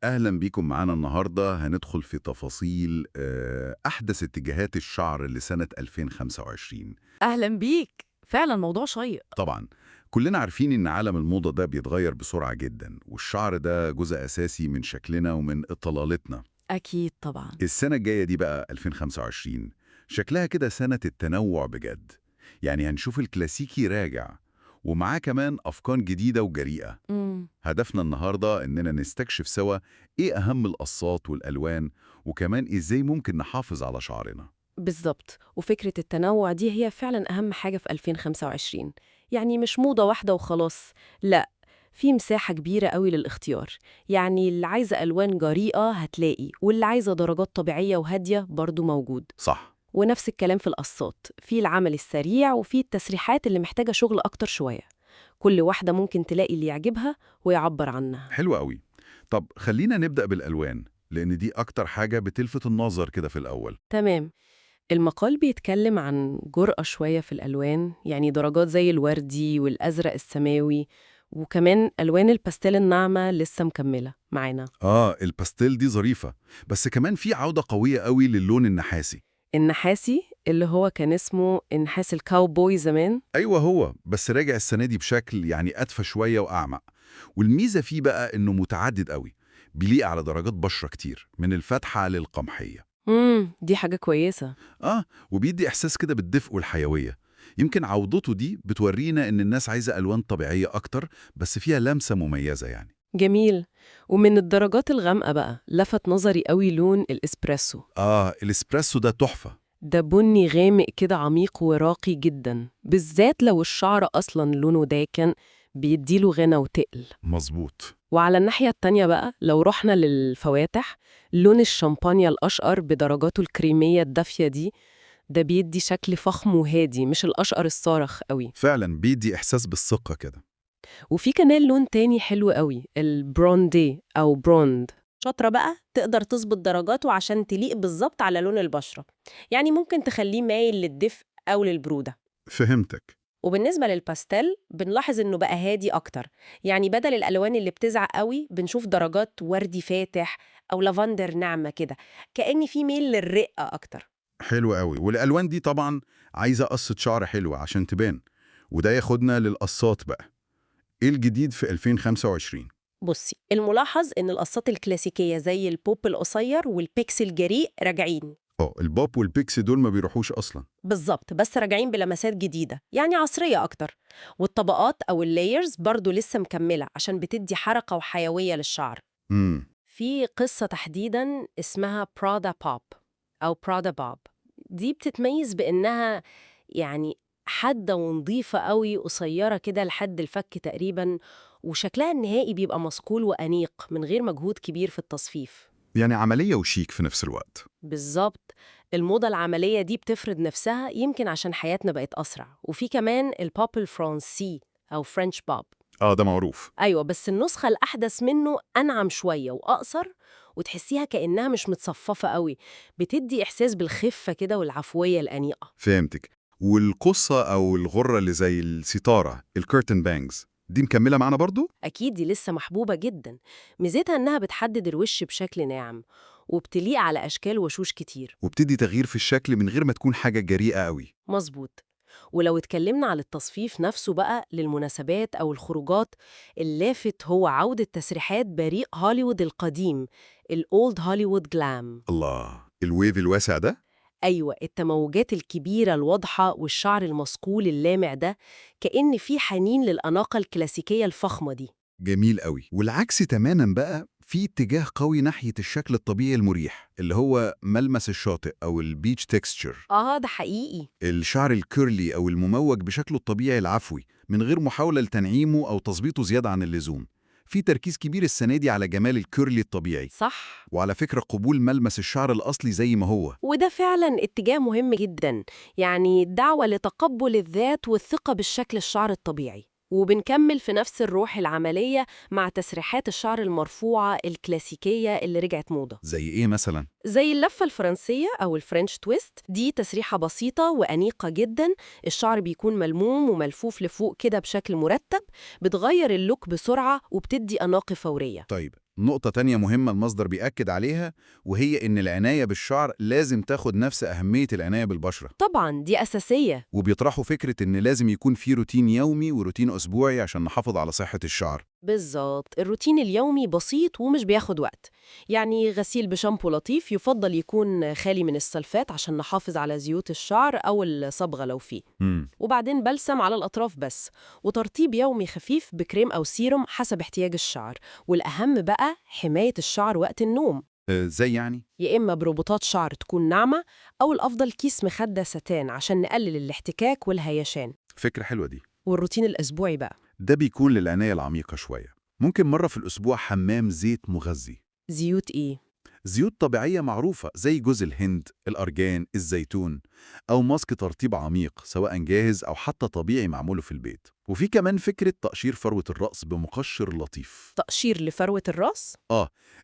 أهلا بيكم معانا النهاردة هندخل في تفاصيل أحدث اتجاهات الشعر لسنة 2025. أهلا بيك. فعلا موضوع شيق. طبعا كلنا عارفين إن عالم الموضة ده بيتغير بسرعة جدا، والشعر ده جزء أساسي من شكلنا ومن إطلالتنا. أكيد طبعا. السنة الجاية دي بقى 2025 شكلها كده سنة التنوع بجد. يعني هنشوف الكلاسيكي راجع، ومعاه كمان أفكار جديدة وجريئة. امم هدفنا النهاردة إننا نستكشف سوا إيه أهم القصات والألوان، وكمان إزاي ممكن نحافظ على شعرنا. بالظبط، وفكرة التنوع دي هي فعلا أهم حاجة في 2025. يعني مش موضة واحدة وخلاص، لا، في مساحة كبيرة قوي للاختيار. يعني اللي عايزة ألوان جريئة هتلاقي، واللي عايزة درجات طبيعية وهادية برضو موجود. صح. ونفس الكلام في القصات، في العمل السريع وفي التسريحات اللي محتاجة شغل أكتر شوية. كل واحدة ممكن تلاقي اللي يعجبها ويعبر عنها. حلو قوي. طب خلينا نبدأ بالألوان، لأن دي أكتر حاجة بتلفت النظر كده في الأول. تمام. المقال بيتكلم عن جرأة شوية في الألوان، يعني درجات زي الوردي والأزرق السماوي، وكمان ألوان الباستيل الناعمة لسه مكملة معانا. الباستيل دي ظريفة، بس كمان في عودة قوية قوي للون النحاسي. النحاسي اللي هو كان اسمه النحاس الكاوبوي زمان. أيوة هو، بس راجع السنة دي بشكل يعني أدفى شوية وأعمق. والميزة فيه بقى إنه متعدد قوي، بيليق على درجات بشرة كتير من الفاتحة للقمحية. دي حاجة كويسة. وبيدي إحساس كده بالدفء والحيوية. يمكن عودته دي بتورينا إن الناس عايزة ألوان طبيعية أكتر، بس فيها لمسة مميزة يعني. جميل. ومن الدرجات الغامقة بقى لفت نظري قوي لون الإسبريسو. الإسبريسو ده تحفة. ده بني غامق كده عميق وراقي جدا، بالذات لو الشعر أصلا لونه داكن، بيديله غنى وتقل. مظبوط. وعلى الناحية التانية بقى لو رحنا للفواتح، لون الشامبانيا الأشقر بدرجاته الكريمية الدافية دي، ده بيدي شكل فخم وهادي، مش الأشقر الصارخ قوي. فعلا بيدي إحساس بالثقة كده. وفي كمان لون تاني حلو قوي، البروندي أو بروند. شاطرة بقى تقدر تظبط درجاته عشان تليق بالظبط على لون البشرة. يعني ممكن تخليه مايل للدفء أو للبرودة. فهمتك. وبالنسبة للباستيل بنلاحظ إنه بقى هادي أكتر. يعني بدل الألوان اللي بتزعق قوي بنشوف درجات وردي فاتح أو لافندر ناعمة كده، كأن في ميل للرقة أكتر. حلو قوي. والألوان دي طبعا عايزة قصة شعر حلوة عشان تبان، وده ياخدنا للقصات بقى. إيه الجديد في 2025؟ بصي، الملاحظ إن القصات الكلاسيكية زي البوب القصير والبيكسل الجريء راجعين. البوب والبيكسي دول ما بيروحوش أصلا. بالظبط، بس راجعين بلمسات جديدة يعني عصرية أكتر. والطبقات أو اللايرز برضو لسه مكملة عشان بتدي حركة وحيوية للشعر. امم في قصة تحديداً اسمها برادا بوب أو برادا بوب. دي بتتميز بإنها يعني حادة ونظيفة قوي، قصيرة كده لحد الفك تقريباً، وشكلها النهائي بيبقى مصقول وأنيق من غير مجهود كبير في التصفيف. يعني عملية وشيك في نفس الوقت. بالظبط. الموضة العملية دي بتفرض نفسها يمكن عشان حياتنا بقت أسرع. وفي كمان البوب الفرنسي أو فرنش بوب. ده معروف. أيوة، بس النسخة الأحدث منه أنعم شوية وأقصر، وتحسيها كأنها مش متصففة قوي، بتدي إحساس بالخفة كده والعفوية الأنيقة. فهمتك. والقصة أو الغرة اللي زي الستارة الكيرتن بانجز دي مكملة معنا برضو؟ أكيد دي لسه محبوبة جدا. ميزتها إنها بتحدد الوش بشكل ناعم، وبتليق على أشكال وشوش كتير. وبتدي تغيير في الشكل من غير ما تكون حاجة جريئة قوي. مظبوط. ولو اتكلمنا على التصفيف نفسه بقى للمناسبات أو الخروجات، اللافت هو عودة تسريحات بريق هوليوود القديم، الأولد هوليوود جلام. الله، الويف الواسع ده. أيوة، التموجات الكبيرة الواضحة والشعر المصقول اللامع ده، كأن في حنين للأناقة الكلاسيكية الفخمة دي. جميل قوي. والعكس تماما بقى، في اتجاه قوي ناحية الشكل الطبيعي المريح اللي هو ملمس الشاطئ أو البيتش تكستشر. ده حقيقي. الشعر الكيرلي أو المموج بشكله الطبيعي العفوي من غير محاولة لتنعيمه أو تظبيطه زيادة عن اللزوم. في تركيز كبير السنة دي على جمال الكيرلي الطبيعي، صح. وعلى فكرة قبول ملمس الشعر الأصلي زي ما هو. وده فعلا اتجاه مهم جدا، يعني دعوة لتقبل الذات والثقة بالشكل الشعر الطبيعي. وبنكمل في نفس الروح العملية مع تسريحات الشعر المرفوعة الكلاسيكية اللي رجعت موضة، زي إيه مثلا؟ زي اللفة الفرنسية أو الفرنش تويست. دي تسريحة بسيطة وأنيقة جدا، الشعر بيكون ملموم وملفوف لفوق كده بشكل مرتب، بتغير اللوك بسرعة وبتدي أناقة فورية. طيب نقطة تانية مهمة المصدر بيأكد عليها، وهي إن العناية بالشعر لازم تاخد نفس أهمية العناية بالبشرة. طبعا دي أساسية. وبيطرحوا فكرة إن لازم يكون في روتين يومي وروتين أسبوعي عشان نحافظ على صحة الشعر. بالظبط، الروتين اليومي بسيط ومش بياخد وقت. يعني غسيل بشامبو لطيف يفضل يكون خالي من السلفات عشان نحافظ على زيوت الشعر أو الصبغة لو فيه. وبعدين بلسم على الأطراف بس، وترطيب يومي خفيف بكريم أو سيروم حسب احتياج الشعر. والأهم بقى حماية الشعر وقت النوم، زي يعني؟ يا إما بربطات شعر تكون ناعمة، أو الأفضل كيس مخدة ستان عشان نقلل الاحتكاك والهيشان. فكرة حلوة دي. والروتين الأسبوعي بقى، ده بيكون للعناية العميقة شوية. ممكن مرة في الأسبوع حمام زيت مغذي. زيوت إيه؟ زيوت طبيعية معروفة زي جوز الهند، الأرجان، الزيتون، أو ماسك ترطيب عميق سواء جاهز أو حتى طبيعي معموله في البيت. وفي كمان فكرة تقشير فروة الرأس بمقشر لطيف. تقشير لفروة الراس؟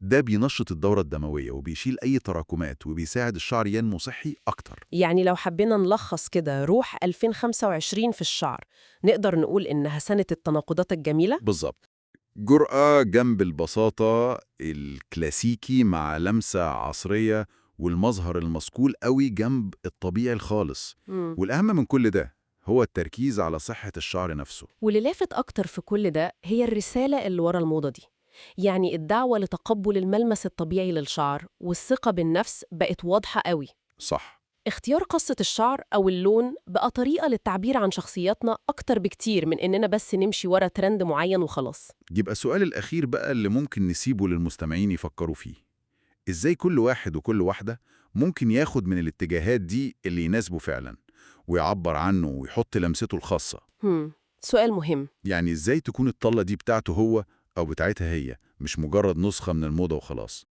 ده بينشط الدورة الدموية وبيشيل أي تراكمات وبيساعد الشعر ينمو صحي أكتر. يعني لو حبينا نلخص كده روح 2025 في الشعر، نقدر نقول إنها سنة التناقضات الجميلة؟ بالظبط. جرأة جنب البساطة الكلاسيكي مع لمسة عصرية، والمظهر المصقول قوي جنب الطبيعي الخالص. والأهم من كل ده هو التركيز على صحة الشعر نفسه. واللي لافت أكتر في كل ده هي الرسالة اللي ورا الموضة دي، يعني الدعوة لتقبل الملمس الطبيعي للشعر، والثقة بالنفس بقت واضحة قوي. صح. اختيار قصة الشعر أو اللون بقى طريقة للتعبير عن شخصياتنا أكتر بكتير من إننا بس نمشي ورا ترند معين وخلاص. يبقى السؤال الأخير بقى اللي ممكن نسيبه للمستمعين يفكروا فيه: إزاي كل واحد وكل واحدة ممكن ياخد من الاتجاهات دي اللي يناسبه فعلا ويعبر عنه ويحط لمسته الخاصة؟ سؤال مهم. يعني إزاي تكون الطلة دي بتاعته هو أو بتاعتها هي، مش مجرد نسخة من الموضة وخلاص.